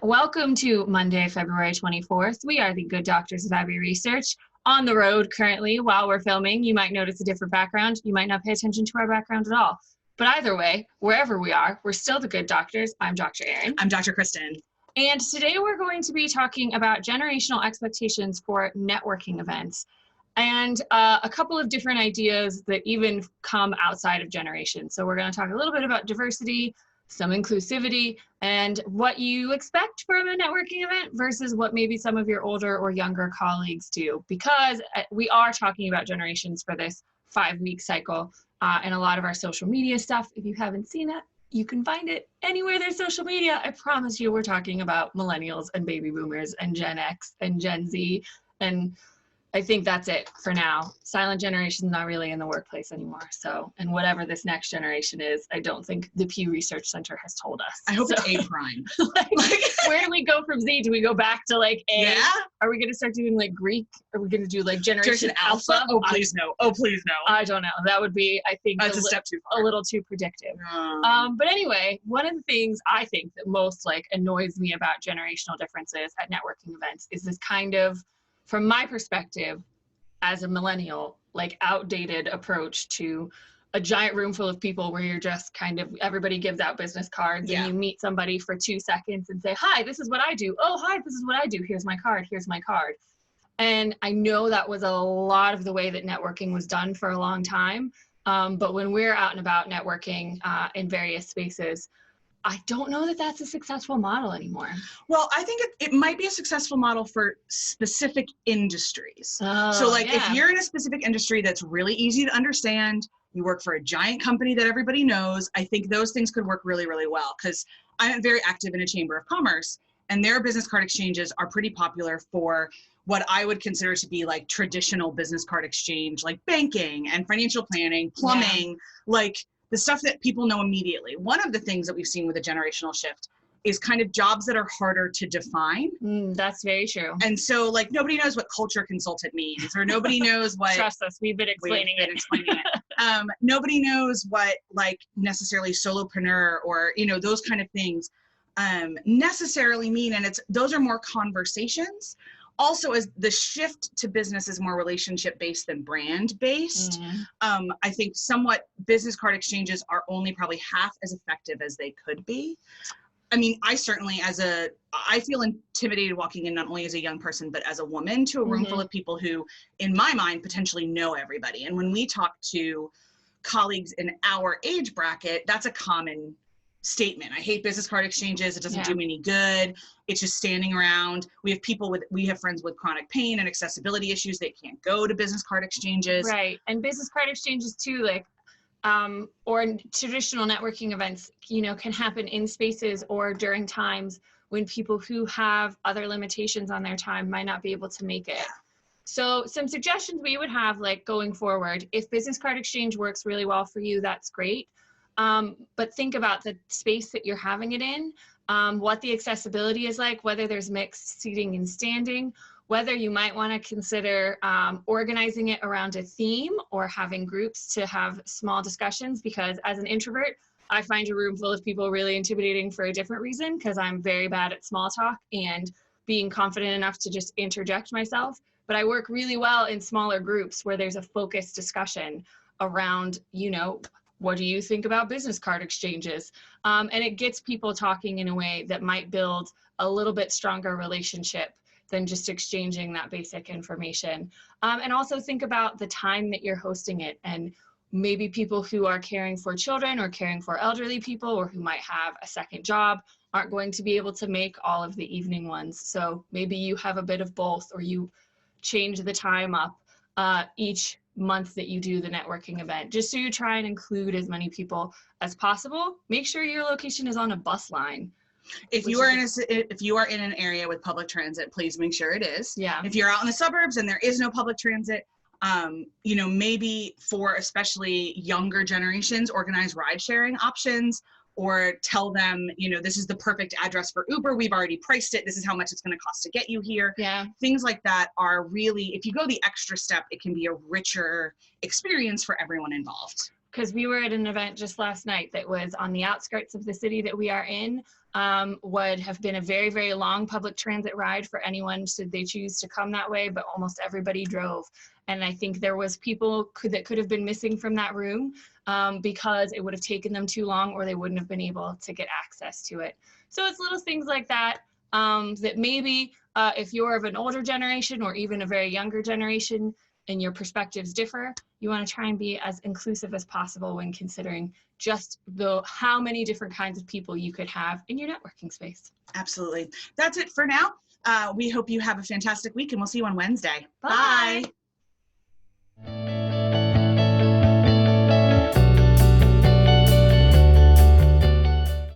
Welcome to Monday, February 24th. We are the Good Doctors of Abbey Research on the road currently while we're filming. You might notice a different background. You might not pay attention to our background at all. But either way, wherever we are, we're still the Good Doctors. I'm Dr. Erin. I'm Dr. Kristen. And today we're going to be talking about generational expectations for networking events and a couple of different ideas that even come outside of generations. So we're going to talk a little bit about diversity, some inclusivity, and what you expect from a networking event versus what maybe some of your older or younger colleagues do, because we are talking about generations for this 5-week cycle and a lot of our social media stuff. If you haven't seen it, you can find it anywhere there's social media. I promise you we're talking about millennials and baby boomers and Gen X and Gen Z, and I think that's it for now. Silent generation is not really in the workplace anymore. So, and whatever this next generation is, I don't think the Pew Research Center has told us. I hope it's A prime. Where do we go from Z? Do we go back to like A? Yeah. Are we going to start doing like Greek? Are we going to do like generation alpha? Oh, please no. Oh, please no. I don't know. That would be, I think, That's a step too far. A little too predictive. But anyway, one of the things I think that most like annoys me about generational differences at networking events is this kind of, from my perspective, as a millennial, like outdated approach to a giant room full of people where you're just kind of, everybody gives out business cards and you meet somebody for 2 seconds and say, hi, this is what I do. Oh, hi, this is what I do. Here's my card. Here's my card. And I know that was a lot of the way that networking was done for a long time. But when we're out and about networking in various spaces, I don't know that that's a successful model anymore. Well, I think it might be a successful model for specific industries. If you're in a specific industry that's really easy to understand, you work for a giant company that everybody knows, I think those things could work really, really well, because I'm very active in a chamber of commerce, and their business card exchanges are pretty popular for what I would consider to be like traditional business card exchange, like banking and financial planning, plumbing, like the stuff that people know immediately. One of the things that we've seen with the generational shift is kind of jobs that are harder to define. That's very true. And so like nobody knows what culture consultant means, or nobody knows what— Trust us, we've been explaining it. Nobody knows what like necessarily solopreneur or, you know, those kind of things necessarily mean. And those are more conversations. Also, as the shift to business is more relationship-based than brand-based, I think somewhat business card exchanges are only probably half as effective as they could be. I mean, I certainly, I feel intimidated walking in not only as a young person, but as a woman to a room full of people who, in my mind, potentially know everybody. And when we talk to colleagues in our age bracket, that's a common statement. I hate business card exchanges. It doesn't do me any good. It's just standing around. We have friends with chronic pain and accessibility issues. They can't go to business card exchanges. Right. And business card exchanges too, like, or traditional networking events, you know, can happen in spaces or during times when people who have other limitations on their time might not be able to make it. So some suggestions we would have, like going forward, if business card exchange works really well for you, that's great. But think about the space that you're having it in, what the accessibility is like, whether there's mixed seating and standing, whether you might want to consider organizing it around a theme or having groups to have small discussions, because as an introvert, I find a room full of people really intimidating for a different reason, because I'm very bad at small talk and being confident enough to just interject myself. But I work really well in smaller groups where there's a focused discussion around, you know, what do you think about business card exchanges? And it gets people talking in a way that might build a little bit stronger relationship than just exchanging that basic information. And also think about the time that you're hosting it, and maybe people who are caring for children or caring for elderly people, or who might have a second job, aren't going to be able to make all of the evening ones. So maybe you have a bit of both, or you change the time up each month that you do the networking event, just so you try and include as many people as possible. Make sure your location is on a bus line. If you are in an area with public transit, please make sure it is. Yeah. If you're out in the suburbs and there is no public transit, you know, maybe for especially younger generations, organize ride sharing options, or tell them, you know, this is the perfect address for Uber. We've already priced it. This is how much it's going to cost to get you here. Yeah. Things like that are really, if you go the extra step, it can be a richer experience for everyone involved. because we were at an event just last night that was on the outskirts of the city that we are in, would have been a very, very long public transit ride for anyone should they choose to come that way, but almost everybody drove. And I think there was people that could have been missing from that room because it would have taken them too long, or they wouldn't have been able to get access to it. So it's little things like that that maybe if you're of an older generation or even a very younger generation and your perspectives differ, you want to try and be as inclusive as possible when considering just how many different kinds of people you could have in your networking space. Absolutely. That's it for now. We hope you have a fantastic week, and we'll see you on Wednesday. Bye. Bye.